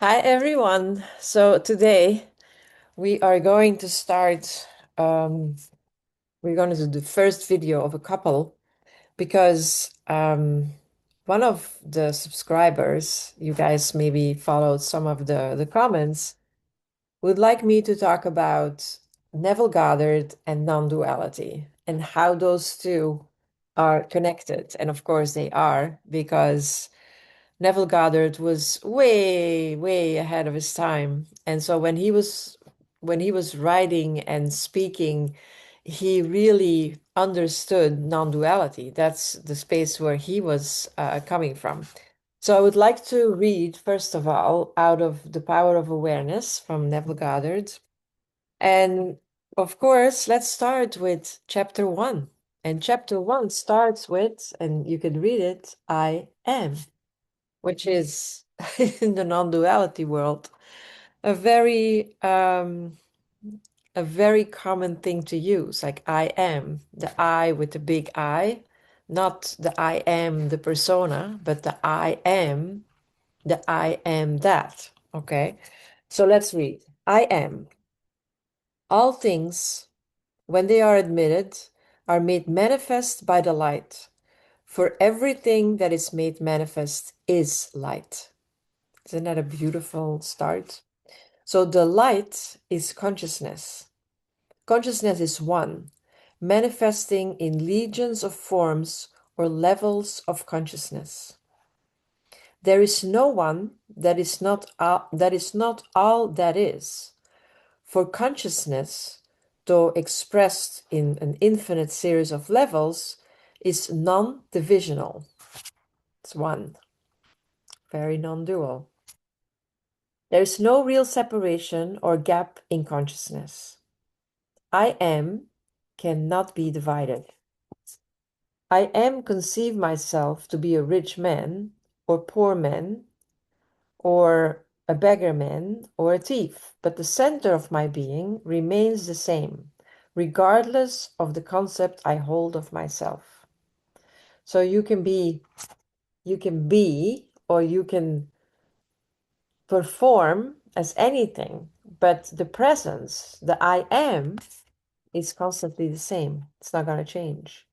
Hi everyone. So today we are going to start, um, we're going to do the first video of a couple because one of the subscribers, you guys maybe followed some of the comments, would like me to talk about Neville Goddard and non-duality and how those two are connected. And of course they are because Neville Goddard was way, way ahead of his time. And so when he was writing and speaking, he really understood non-duality. That's the space where he was coming from. So I would like to read, first of all, out of The Power of Awareness from Neville Goddard. And of course, let's start with chapter one. And chapter one starts with, and you can read it, I am, which is in the non-duality world a very a very common thing to use, like I am, the I with the big I, not the I am the persona, but the I am that. Okay, so let's read. I am. All things, when they are admitted, are made manifest by the light, for everything that is made manifest is light. Isn't that a beautiful start? So the light is consciousness. Consciousness is one, manifesting in legions of forms or levels of consciousness. There is no one that is not all that is. For consciousness, though expressed in an infinite series of levels, is non-divisional. It's one, very non-dual. There is no real separation or gap in consciousness. I am cannot be divided. I am conceive myself to be a rich man, or poor man, or a beggar man, or a thief, but the center of my being remains the same, regardless of the concept I hold of myself. So you can be, or you can perform as anything, but the presence, the I am, is constantly the same. It's not going to change.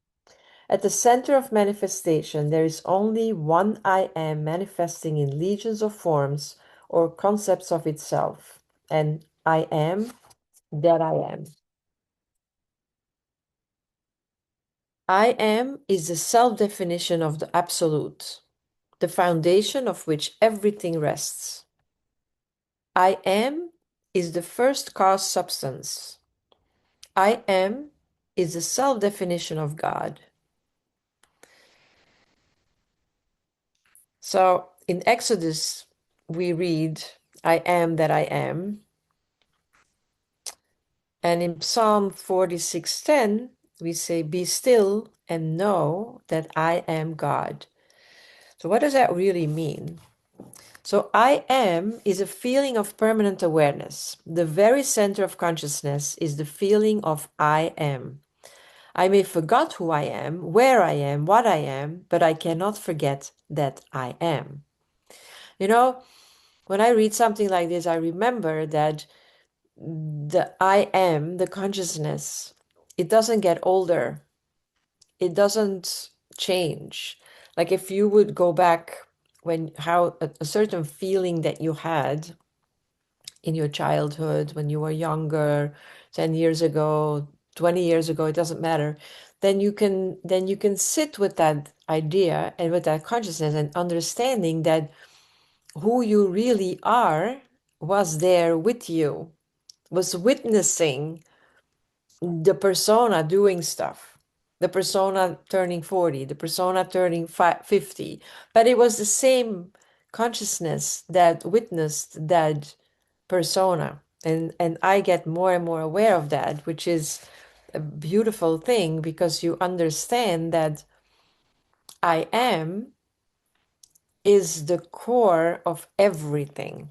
At the center of manifestation, there is only one I am manifesting in legions of forms or concepts of itself. And I am that I am. I am is the self definition of the absolute, the foundation of which everything rests. I am is the first cause substance. I am is the self definition of God. So in Exodus, we read, I am that I am. And in Psalm 46:10, we say, be still and know that I am God. So what does that really mean? So I am is a feeling of permanent awareness. The very center of consciousness is the feeling of I am. I may forget who I am, where I am, what I am, but I cannot forget that I am. You know, when I read something like this, I remember that the I am, the consciousness, it doesn't get older. It doesn't change. Like if you would go back when how a certain feeling that you had in your childhood when you were younger, 10 years ago, 20 years ago, it doesn't matter, then you can sit with that idea and with that consciousness and understanding that who you really are was there with you, was witnessing the persona doing stuff, the persona turning 40, the persona turning 50. But it was the same consciousness that witnessed that persona. And I get more and more aware of that, which is a beautiful thing because you understand that I am is the core of everything.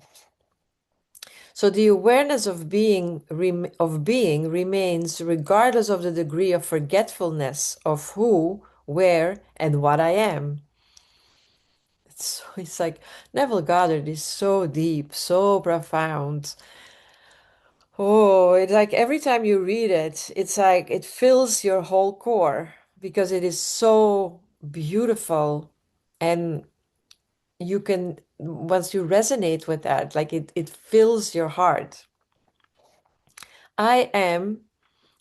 So the awareness of being remains regardless of the degree of forgetfulness of who, where, and what I am. So it's like Neville Goddard is so deep, so profound. Oh, it's like every time you read it, it's like it fills your whole core because it is so beautiful. And you can, once you resonate with that, like it fills your heart. I am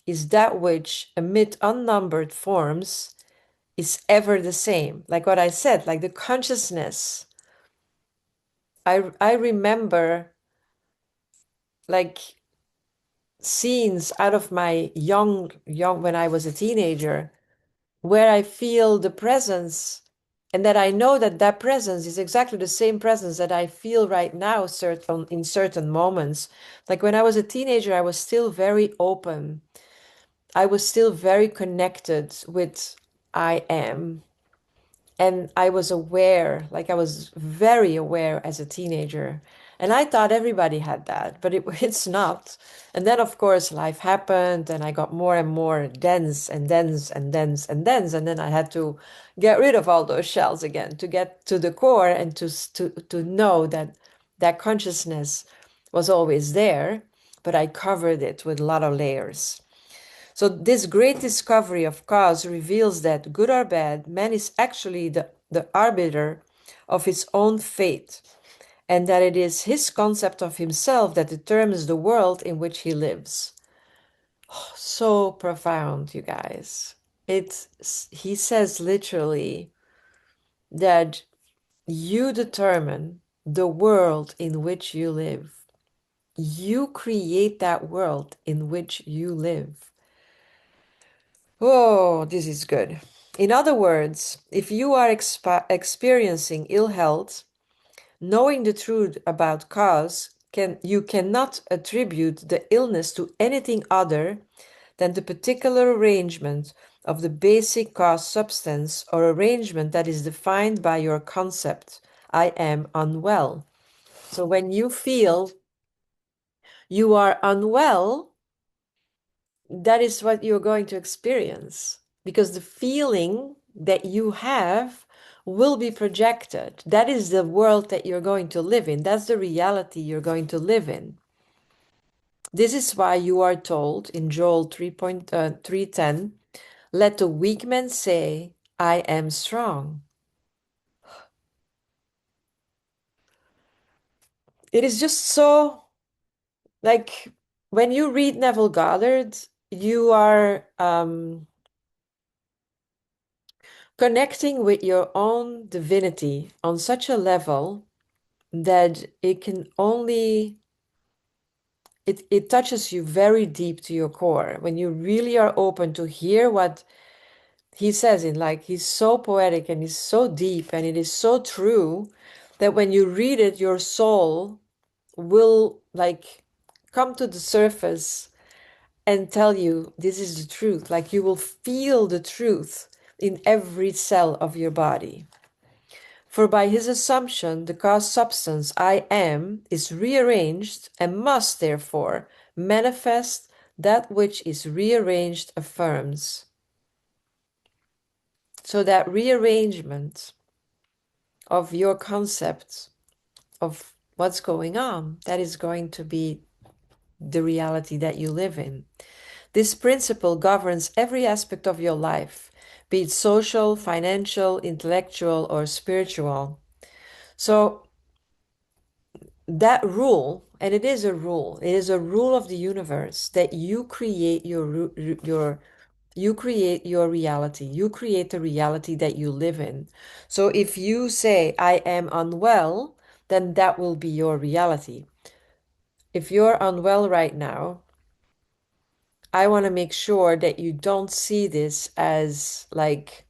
is that which, amid unnumbered forms, is ever the same. Like what I said, like the consciousness. I remember like scenes out of my young when I was a teenager where I feel the presence and that I know that that presence is exactly the same presence that I feel right now certain in certain moments. Like when I was a teenager, I was still very open. I was still very connected with I am. And I was aware, like I was very aware as a teenager. And I thought everybody had that, but it's not. And then, of course, life happened and I got more and more dense and dense and dense and dense. And then I had to get rid of all those shells again to get to the core and to know that that consciousness was always there, but I covered it with a lot of layers. So this great discovery of cause reveals that, good or bad, man is actually the arbiter of his own fate, and that it is his concept of himself that determines the world in which he lives. Oh, so profound, you guys. He says literally that you determine the world in which you live. You create that world in which you live. Oh, this is good. In other words, if you are experiencing ill health, knowing the truth about cause, you cannot attribute the illness to anything other than the particular arrangement of the basic cause substance or arrangement that is defined by your concept, I am unwell. So when you feel you are unwell, that is what you're going to experience because the feeling that you have will be projected. That is the world that you're going to live in. That's the reality you're going to live in. This is why you are told in Joel 3:310, let the weak man say, I am strong. It is just so like when you read Neville Goddard, you are connecting with your own divinity on such a level that it touches you very deep to your core when you really are open to hear what he says in like he's so poetic and he's so deep and it is so true that when you read it your soul will like come to the surface and tell you this is the truth, like you will feel the truth in every cell of your body. For by his assumption, the cause substance I am is rearranged and must therefore manifest that which is rearranged affirms. So that rearrangement of your concept of what's going on, that is going to be the reality that you live in. This principle governs every aspect of your life, be it social, financial, intellectual, or spiritual. So that rule, and it is a rule, it is a rule of the universe that you create you create your reality. You create the reality that you live in. So if you say, I am unwell, then that will be your reality. If you're unwell right now, I want to make sure that you don't see this as like,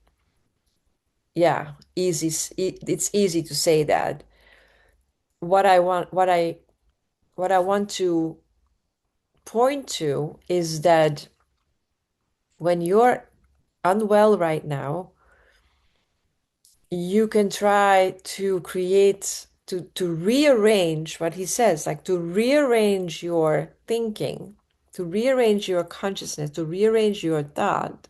yeah, easy. It's easy to say that. What I want, what I want to point to is that when you're unwell right now, you can try to create to rearrange what he says, like to rearrange your thinking, to rearrange your consciousness, to rearrange your thought,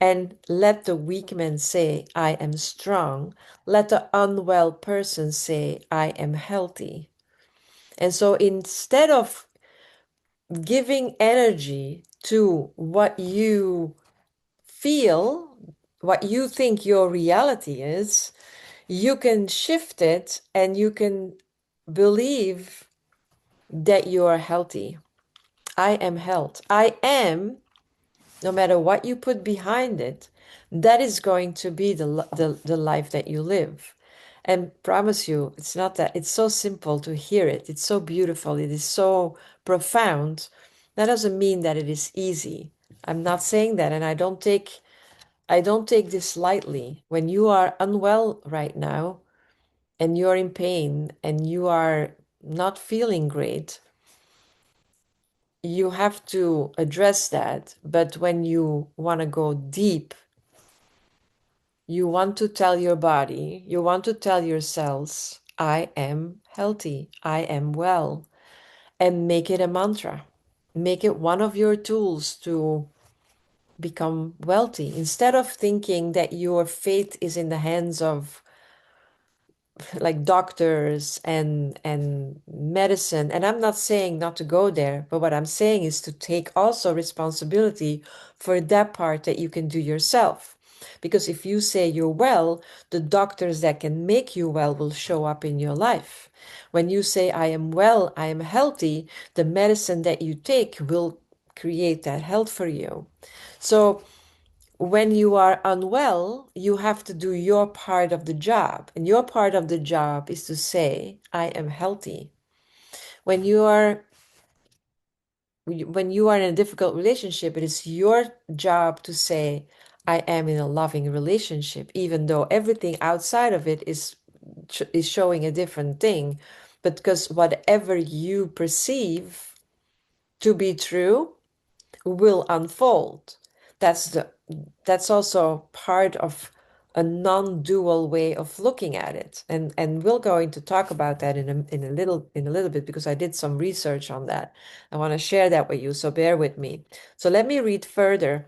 And let the weak man say, I am strong. Let the unwell person say, I am healthy. And so instead of giving energy to what you feel, what you think your reality is, you can shift it and you can believe that you are healthy. I am health. I am, no matter what you put behind it, that is going to be the life that you live. And promise you, it's not that, it's so simple to hear it. It's so beautiful. It is so profound. That doesn't mean that it is easy. I'm not saying that, and I don't take this lightly. When you are unwell right now and you're in pain and you are not feeling great, you have to address that. But when you want to go deep, you want to tell your body, you want to tell your cells, I am healthy, I am well, and make it a mantra. Make it one of your tools to become wealthy. Instead of thinking that your fate is in the hands of like doctors and medicine, and I'm not saying not to go there, but what I'm saying is to take also responsibility for that part that you can do yourself. Because if you say you're well, the doctors that can make you well will show up in your life. When you say I am well, I am healthy, the medicine that you take will create that health for you. So when you are unwell, you have to do your part of the job. And your part of the job is to say, I am healthy. When you are when you are in a difficult relationship, it is your job to say, I am in a loving relationship, even though everything outside of it is showing a different thing. But because whatever you perceive to be true will unfold. That's the that's also part of a non-dual way of looking at it. And we're going to talk about that in a little bit because I did some research on that. I want to share that with you, so bear with me. So let me read further.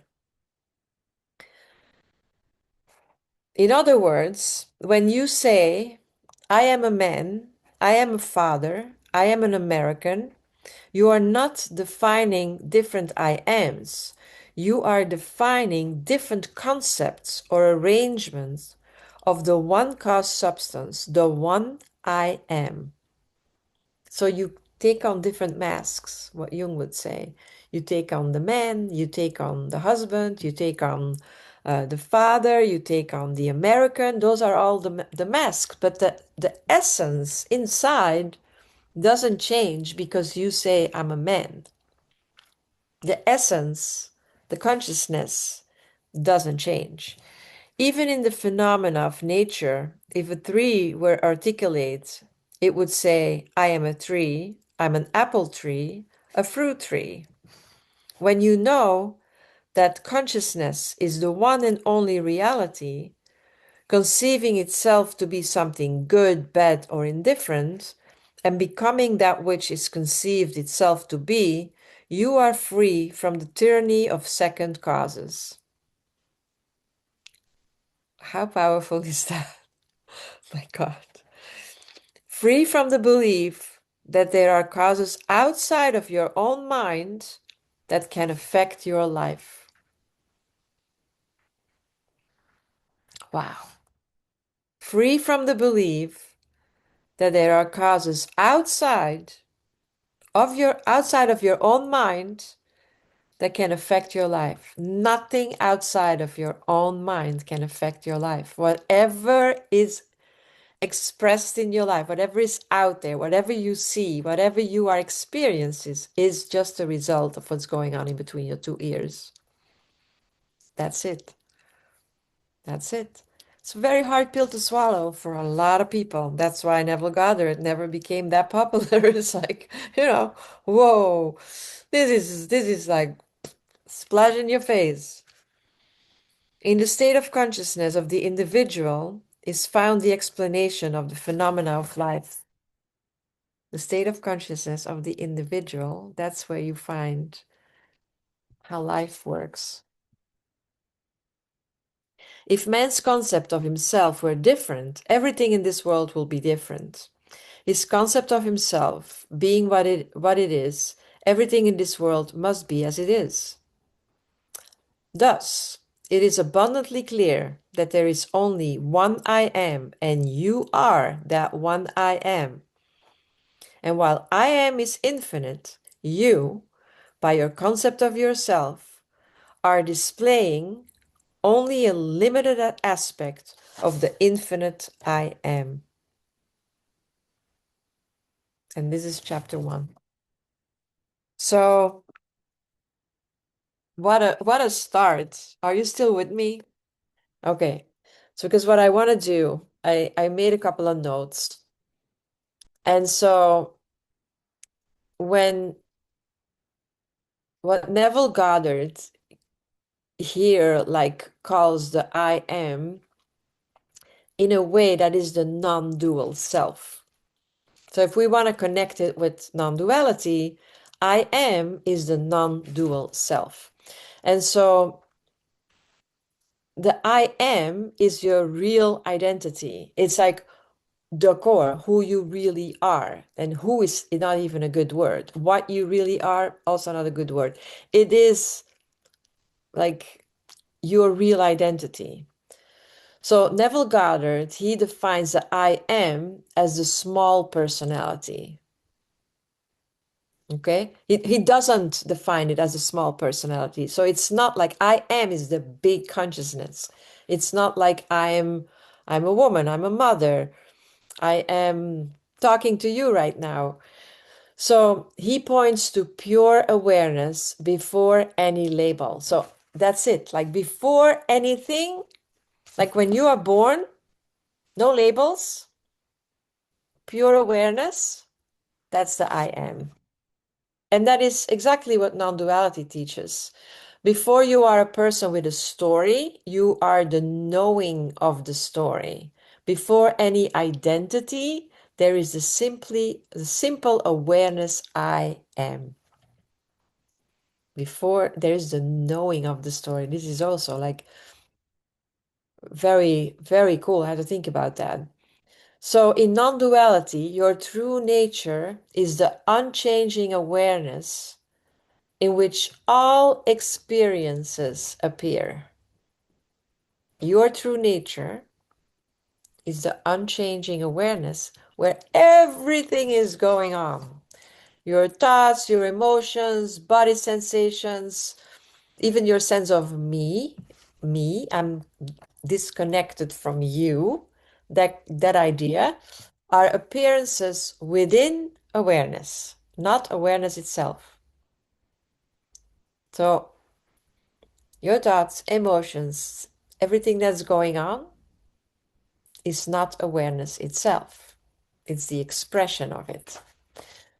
In other words, when you say, I am a man, I am a father, I am an American, you are not defining different I ams. You are defining different concepts or arrangements of the one cause substance, the one I am. So you take on different masks, what Jung would say. You take on the man, you take on the husband, you take on the father, you take on the American. Those are all the masks. But the essence inside doesn't change because you say, I'm a man. The essence, the consciousness doesn't change. Even in the phenomena of nature, if a tree were articulate, it would say, I am a tree, I'm an apple tree, a fruit tree. When you know that consciousness is the one and only reality, conceiving itself to be something good, bad, or indifferent, and becoming that which is conceived itself to be, you are free from the tyranny of second causes. How powerful is that? My God. Free from the belief that there are causes outside of your own mind that can affect your life. Wow. Free from the belief that there are causes outside of your own mind that can affect your life. Nothing outside of your own mind can affect your life. Whatever is expressed in your life, whatever is out there, whatever you see, whatever you are experiencing is just a result of what's going on in between your two ears. That's it. That's it. It's a very hard pill to swallow for a lot of people. That's why Neville Goddard never became that popular. It's like, whoa, this is like splash in your face. In the state of consciousness of the individual is found the explanation of the phenomena of life. The state of consciousness of the individual, that's where you find how life works. If man's concept of himself were different, everything in this world will be different. His concept of himself being what it is, everything in this world must be as it is. Thus, it is abundantly clear that there is only one I am, and you are that one I am. And while I am is infinite, you, by your concept of yourself, are displaying only a limited aspect of the infinite I am. And this is chapter 1. So, what a start. Are you still with me? Okay. So, because what I want to do, I made a couple of notes. And so, when what Neville Goddard here like calls the I am in a way that is the non-dual self. So if we want to connect it with non-duality, I am is the non-dual self. And so the I am is your real identity. It's like the core, who you really are. And who is not even a good word. What you really are, also not a good word. It is like your real identity. So Neville Goddard, he defines the I am as the small personality. Okay? He doesn't define it as a small personality. So it's not like I am is the big consciousness. It's not like I'm a woman, I'm a mother. I am talking to you right now. So he points to pure awareness before any label. So that's it. Like before anything, like when you are born, no labels, pure awareness, that's the I am. And that is exactly what non-duality teaches. Before you are a person with a story, you are the knowing of the story. Before any identity, there is the simple awareness I am. Before there is the knowing of the story. This is also like very, very cool. I had to think about that. So in non-duality, your true nature is the unchanging awareness in which all experiences appear. Your true nature is the unchanging awareness where everything is going on. Your thoughts, your emotions, body sensations, even your sense of me, I'm disconnected from you, that idea are appearances within awareness, not awareness itself. So your thoughts, emotions, everything that's going on is not awareness itself. It's the expression of it.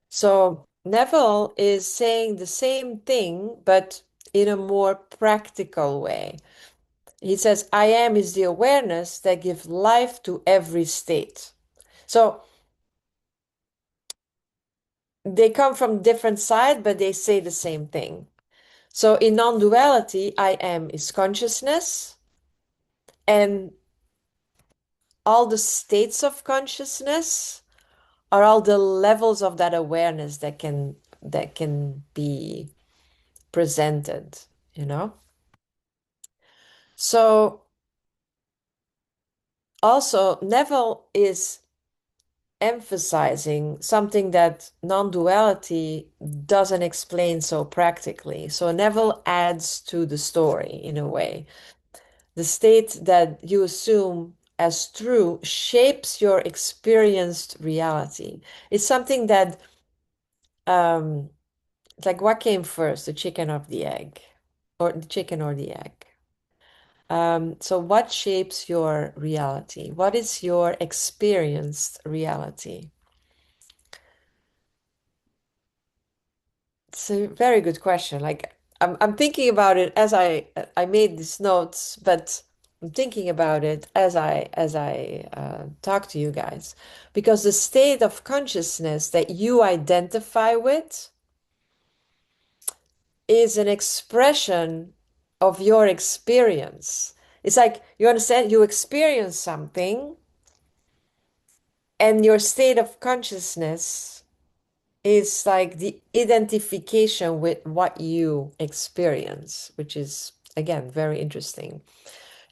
So Neville is saying the same thing, but in a more practical way. He says, I am is the awareness that gives life to every state. So they come from different sides, but they say the same thing. So in non-duality, I am is consciousness, and all the states of consciousness are all the levels of that awareness that can be presented, you know? So also Neville is emphasizing something that non-duality doesn't explain so practically. So Neville adds to the story in a way. The state that you assume as true shapes your experienced reality. It's something that, it's like what came first, the chicken or the egg, or the chicken or the egg? So what shapes your reality? What is your experienced reality? It's a very good question. Like I'm thinking about it as I made these notes, but I'm thinking about it as I talk to you guys, because the state of consciousness that you identify with is an expression of your experience. It's like, you understand, you experience something, and your state of consciousness is like the identification with what you experience, which is again very interesting.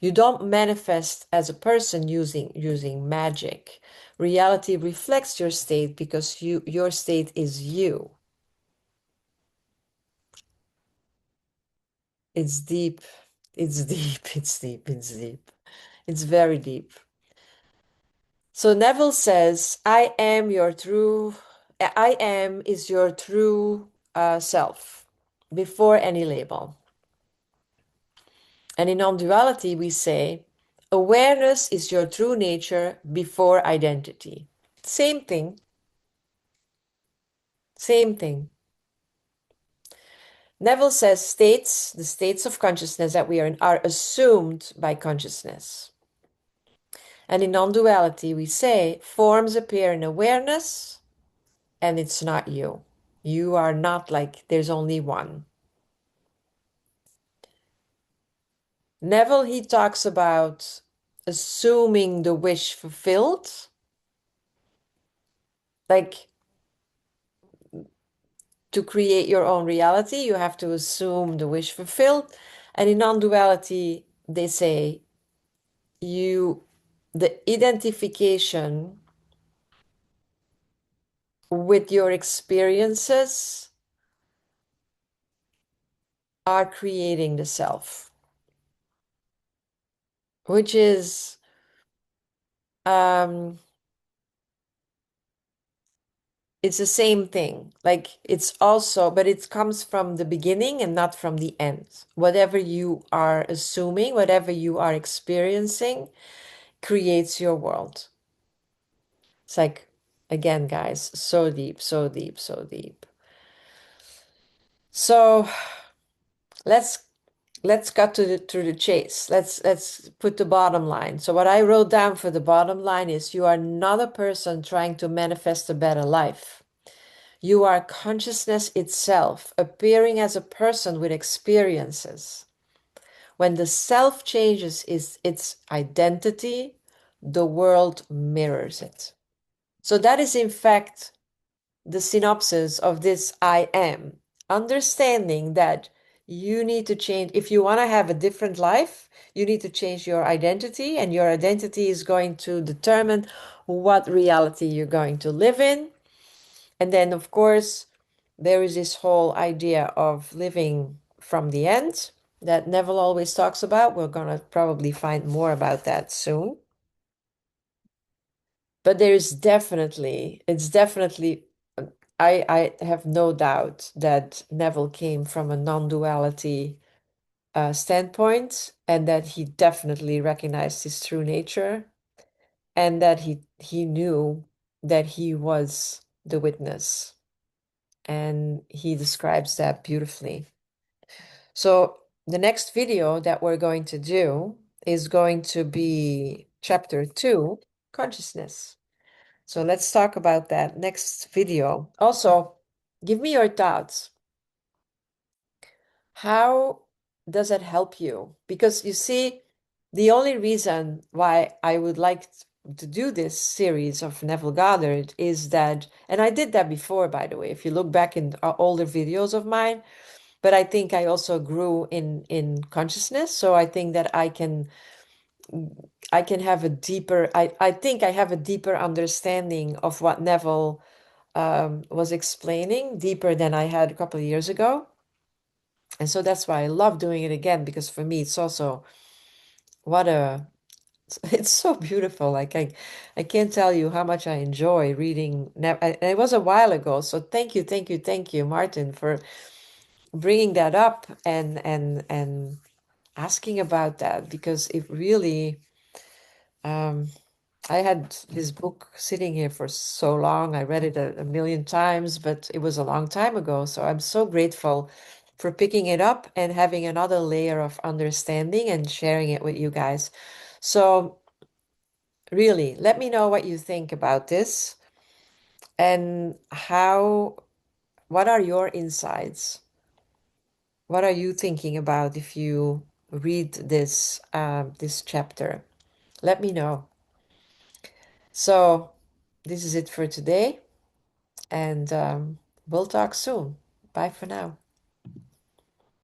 You don't manifest as a person using magic. Reality reflects your state because your state is you. It's deep. It's deep. It's deep. It's deep. It's very deep. So Neville says, I am is your true self before any label. And in non-duality, we say, awareness is your true nature before identity. Same thing. Same thing. Neville says the states of consciousness that we are in, are assumed by consciousness. And in non-duality, we say forms appear in awareness, and it's not you. You are not like there's only one. Neville, he talks about assuming the wish fulfilled, like to create your own reality, you have to assume the wish fulfilled. And in non-duality, they say you the identification with your experiences are creating the self, which is um it's the same thing. Like it's also, but it comes from the beginning and not from the end. Whatever you are assuming, whatever you are experiencing, creates your world. It's like, again, guys, so deep, so deep, so deep. So let's cut to the chase. Let's put the bottom line. So what I wrote down for the bottom line is you are not a person trying to manifest a better life. You are consciousness itself, appearing as a person with experiences. When the self changes its identity, the world mirrors it. So that is in fact the synopsis of this I am. Understanding that you need to change, if you want to have a different life, you need to change your identity, and your identity is going to determine what reality you're going to live in. And then, of course, there is this whole idea of living from the end that Neville always talks about. We're going to probably find more about that soon. But it's definitely, I have no doubt that Neville came from a non-duality standpoint, and that he definitely recognized his true nature, and that he knew that he was the witness, and he describes that beautifully. So the next video that we're going to do is going to be chapter 2, consciousness. So let's talk about that next video. Also, give me your thoughts. How does it help you? Because you see, the only reason why I would like to do this series of Neville Goddard is that, and I did that before, by the way, if you look back in older videos of mine, but I think I also grew in consciousness. So I think that I can have a deeper, I think I have a deeper understanding of what Neville was explaining, deeper than I had a couple of years ago. And so that's why I love doing it again, because for me, it's also what a, it's so beautiful. Like I can't tell you how much I enjoy reading. And it was a while ago. So thank you, Martin, for bringing that up and asking about that, because it really, um, I had his book sitting here for so long. I read it a million times, but it was a long time ago. So I'm so grateful for picking it up and having another layer of understanding and sharing it with you guys. So really, let me know what you think about this, and what are your insights? What are you thinking about if you read this chapter. Let me know. So this is it for today, and we'll talk soon. Bye for now.